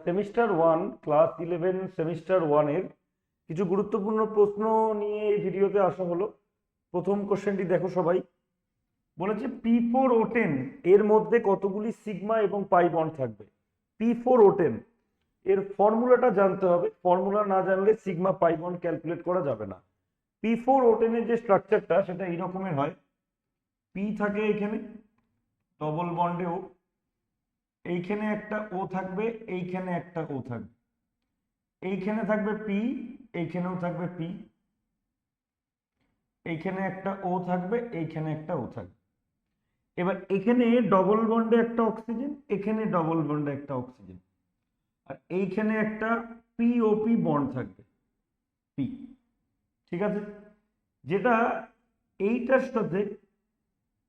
Semester one class 11 semester ওয়ানের কিছু গুরুত্বপূর্ণ প্রশ্ন নিয়ে এই ভিডিওতে আসা হলো। প্রথম কোশ্চেনটি দেখো সবাই। বলেছে P4O10 এর মধ্যে কতগুলি সিগমা এবং পাই বন্ড থাকবে। P4O10 এর ফর্মুলাটা জানতে হবে, ফর্মুলা না জানলে সিগমা পাই বন্ড ক্যালকুলেট করা যাবে না। P4O10 এর যে স্ট্রাকচারটা সেটা এই রকমের হয়। পি থাকে এখানে ডবল বন্ডে ও, এইখানে একটা ও থাকবে, এইখানে একটা ও থাকবে, এইখানে থাকবে পি, এইখানেও থাকবে পি, এইখানে একটা ও থাকবে, এইখানে একটা ও থাকবে। এবার এখানে ডবল বন্ডে একটা অক্সিজেন, এখানে ডবল বন্ডে একটা অক্সিজেন, আর এইখানে একটা পিওপি বন্ড থাকবে, পি। ঠিক আছে, যেটা এইটার সাথে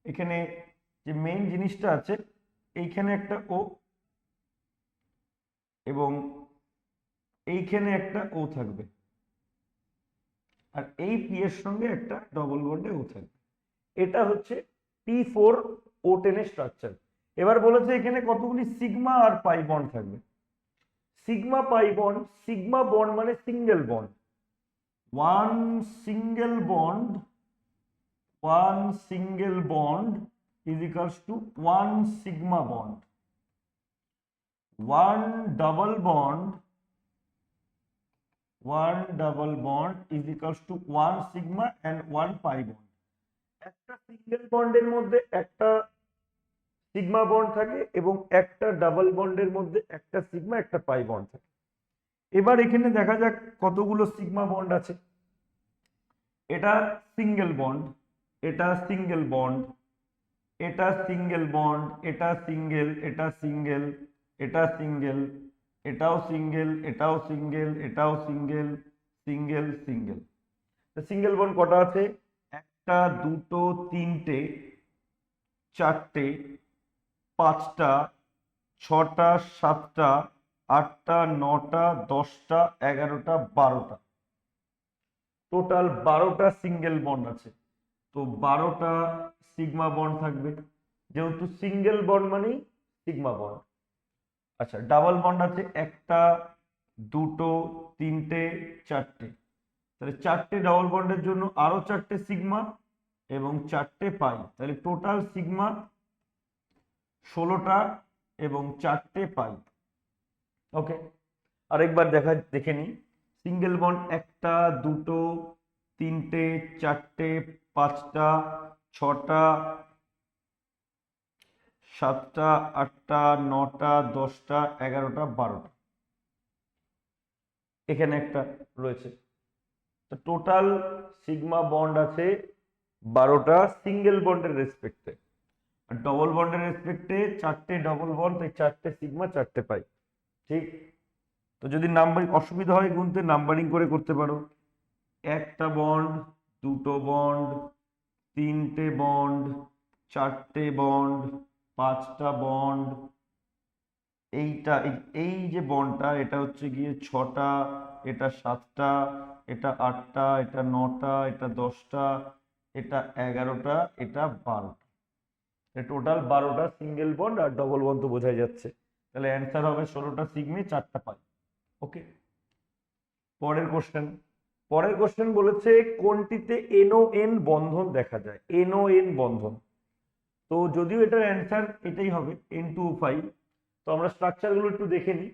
এখানে যে মেইন জিনিসটা আছে, এইখানে একটা ও এবং এইখানে একটা ও থাকবে, আর এই পি এর সঙ্গে একটা ডবল বন্ডে ও থাকবে। এটা হচ্ছে P4O10 এর স্ট্রাকচার। এবার বলেছে এখানে কতগুলি সিগমা আর পাই বন্ড থাকবে। Sigma pi bond, sigma bond মানে single bond, one single bond, one single bond is equals to one sigma bond. One double bond, one double bond is equals to one sigma and one pi bond. একটা single বন্ডের মধ্যে একটা sigma bond থাকে এবং একটা double বন্ডের মধ্যে একটা সিগমা একটা পাই বন্ড থাকে। এবার এখানে দেখা যাক কতগুলো সিগমা বন্ড আছে। এটা সিঙ্গেল বন্ড, এটা সিঙ্গেল বন্ড, এটা সিঙ্গেল বন্ড, এটা সিঙ্গেল, এটা সিঙ্গেল, এটা সিঙ্গেল, এটাও সিঙ্গেল, এটাও সিঙ্গেল, এটাও single, single single. Single bond কটা আছে? একটা, দুটো, তিনটে, চারটে, পাঁচটা, ছটা, সাতটা, আটটা, নটা, 10টা, 11টা, 12টা, টোটাল 12টা সিঙ্গেল বন্ড আছে। তো 12টা সিগমা বন্ড থাকবে, যেহেতু সিঙ্গেল বন্ড মানেই সিগমা বন্ড। আচ্ছা, ডাবল বন্ড আছে একটা, দুটো, তিনটে, চারটে, তাহলে চারটে ডাবল বন্ডের জন্য আরো চারটে সিগমা এবং চারটে পাই, তাহলে টোটাল সিগমা 16টা এবং চারটে পাই। ওকে, আরেকবার দেখে নি। সিঙ্গেল বন্ড একটা, দুটো, তিনটে, চারটে, পাঁচটা, ছটা, সাতটা, আটটা, নটা, 10টা, 11টা, 12টা, এখানে একটা রয়েছে। তো টোটাল সিগমা বন্ড আছে 12টা সিঙ্গেল বন্ডের রেসপেক্টে, আর ডবল বন্ডের রেসপেক্টে চারটে ডবল বন্ড, তাই চারটে সিগমা চারটে পাই। ঠিক, তো যদি নাম্বারিং অসুবিধা হয় গুনতে, নাম্বারিং করে করতে পারো। একটা বন্ড, দুটো বন্ড, তিনটে বন্ড, চারটে বন্ড, পাঁচটা বন্ড, এইটা এই যে বন্ডটা এটা হচ্ছে গিয়ে 6টা, এটা 7টা, এটা 8টা, এটা 9টা, এটা 10টা, এটা 11টা, এটা 12টা, টোটাল 12টা সিঙ্গেল বন্ড, আর ডবল বন্ড তো বোঝাই যাচ্ছে। তাহলে অ্যান্সার হবে 16টা সিগমে 4টা পাই। ওকে, পরের কোশ্চেন। পরের কোশ্চেন বলেছে কোনটিতে NON বন্ধন দেখা যায়, NON বন্ধন। তো যদিও এটার অ্যান্সার এটাই হবে N2O5, তো আমরা স্ট্রাকচারগুলো একটু দেখে নিই।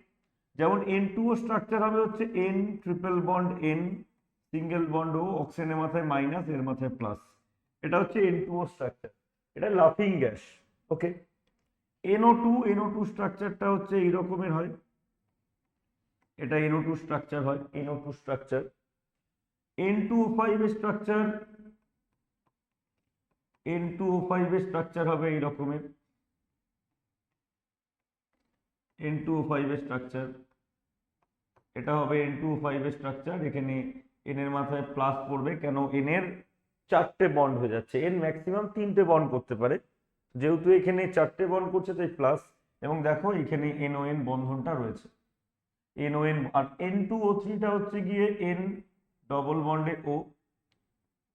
যেমন N2O স্ট্রাকচার হবে হচ্ছে N triple bond N, single bond ও, অক্সিজেনের মাথায় মাইনাস, এর মাথায় প্লাস। এটা হচ্ছে N2O স্ট্রাকচার, এটা লাফিং গ্যাস। ওকে, NO2 স্ট্রাকচারটা হচ্ছে এই রকমের হয়, এটা NO2 স্ট্রাকচার হয়, NO2 স্ট্রাকচার। N2O5 এর স্ট্রাকচার, N2O5 এর স্ট্রাকচার হবে এই রকমের, N2O5 এর স্ট্রাকচার, এটা হবে N2O5 এর স্ট্রাকচার। এখানে N এর মাথায় প্লাস পড়বে, কেন N এর চারটে বন্ড হয়ে যাচ্ছে, N ম্যাক্সিমাম তিনটে বন্ড করতে পারে, যেহেতু এখানে চারটে বন্ড করছে তাই প্লাস। এবং দেখো এখানে NON বন্ধনটা রয়েছে, NON। আর N2O3টা হচ্ছে গিয়ে N ডবল বন্ডে ও,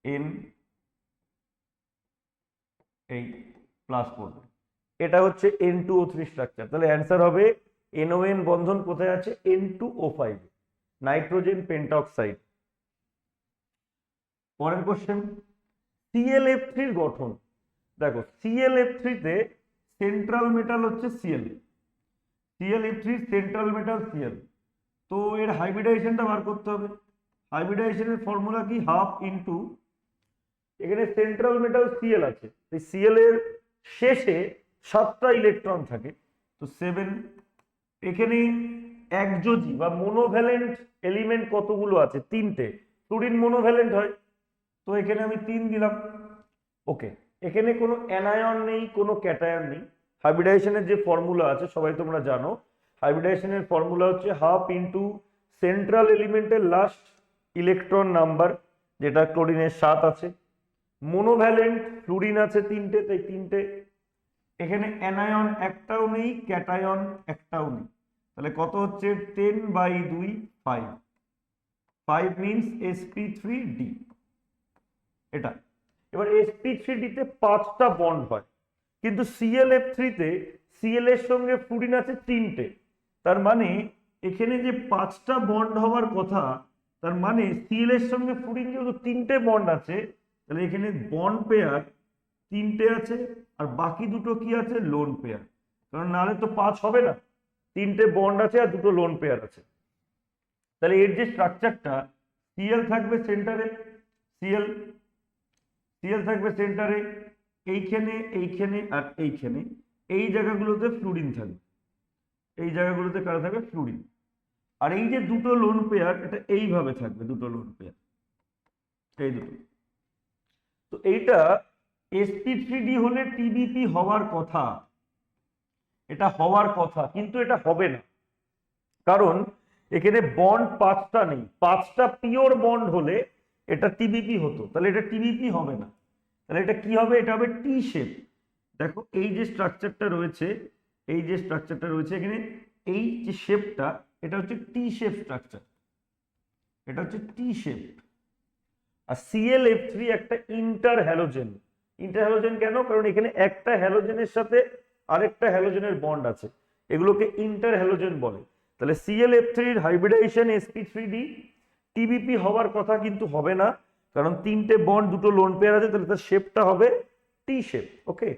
N এই প্লাস পড়বে, এটা হচ্ছে N2O3 স্ট্রাকচার। তাহলে অ্যান্সার হবে NON বন্ধন কোথায় আছে? N2O5, nitrogen পেন্টঅক্সাইড। পরের কোশ্চেন, ClF3 এর গঠন। দেখো ClF3 তে সেন্ট্রাল মেটাল হচ্ছে Cl, ClF3 central metal Cl। তো এর হাইব্রিডাইজেশনটা বার করতে হবে। হাইব্রিডাইজেশনের ফর্মুলা কি? হাফ ইনটু, এখানে সেন্ট্রাল মেটাল Cl আছে, এই Cl এর শেষে 7টা ইলেকট্রন থাকে, তো 7। এখানে একযোজি বা মোনোভ্যালেন্ট এলিমেন্ট কতগুলো আছে? 3টে। ফ্লুরিন মোনোভ্যালেন্ট হয়, তো এখানে আমি 3 দিলাম। ওকে, এখানে কোনো অ্যানায়ন নেই, কোনো ক্যাটায়ন নেই। হাইব্রিডাইজেশনের যে ফর্মুলা আছে সবাই তোমরা জানো, হাইব্রিডাইজেশনের ফর্মুলা হচ্ছে হাফ ইনটু সেন্ট্রাল এলিমেন্টের লাস্ট ইলেকট্রন নাম্বার, যেটা ক্লোরিনের 7 আছে। মোনোভ্যালেন্ট ফ্লুরিন আছে 3টে, তাই 3টে। এখানে অ্যানায়ন একটাও নেই, ক্যাটায়ন একটাও নেই, তাহলে কত হচ্ছে? 10/2 5। 5 মিনস sp3d, এটা। এবার sp3d তে 5টা বন্ড হয়, কিন্তু ClF3 তে Cl এর সঙ্গে ফ্লুরিন আছে 3টে, তার মানে এখানে যে 5টা বন্ড হওয়ার কথা, তার মানে Cl এর সঙ্গে ফ্লুরিন যেহেতু 3টে বন্ড আছে, তাহলে এখানে বন্ড পেয়ার 3টে আছে, আর বাকি দুটো কি আছে? Lone pair. কারণ নাহলে তো 5 হবে না, 3টে বন্ড আছে আর দুটো লোন পেয়ার আছে। তাহলে এর যে স্ট্রাকচারটা, Cl থাকবে সেন্টারে, Cl থাকবে সেন্টারে, এইখানে এইখানে আর এইখানে, এই জায়গাগুলোতে ফ্লুরিন থাকবে, এই জায়গাগুলোতে কারা থাকবে? ফ্লুরিন। আর এই যে দুটো লোন পেয়ার, এটা এইভাবে থাকবে, দুটো লোন পেয়ার, এই দুটো। তো এইটা sp3d হলে TBP হওয়ার কথা, এটা হওয়ার কথা, কিন্তু এটা হবে না, কারণ এখানে বন্ড 5টা নেই। 5টা পিওর বন্ড হলে এটা TBP হতো, তাহলে এটা TBP হবে না। তাহলে এটা কি হবে? এটা হবে টি শেপ। দেখো এই যে স্ট্রাকচারটা রয়েছে, এই যে স্ট্রাকচারটা রয়েছে এখানে, এই যে শেপটা, এটা হচ্ছে টি শেপ স্ট্রাকচার, এটা হচ্ছে টি শেপ। আর ClF3 একটা ইন্টার হ্যালোজেন। ইন্টার হ্যালোজেন কেন? কারণ এখানে একটা হ্যালোজেনের সাথে আরেকটা হ্যালোজেনের বন্ড আছে, এগুলোকে ইন্টার হ্যালোজেন বলে। তাহলে ClF3 এর হাইব্রিডাইজেশন sp3d, TBP হওয়ার কথা কিন্তু হবে না, কারণ 3টে বন্ড, দুটো লোন পেয়ার আছে, তাহলে তার শেপটা হবে টি শেপ। ওকে।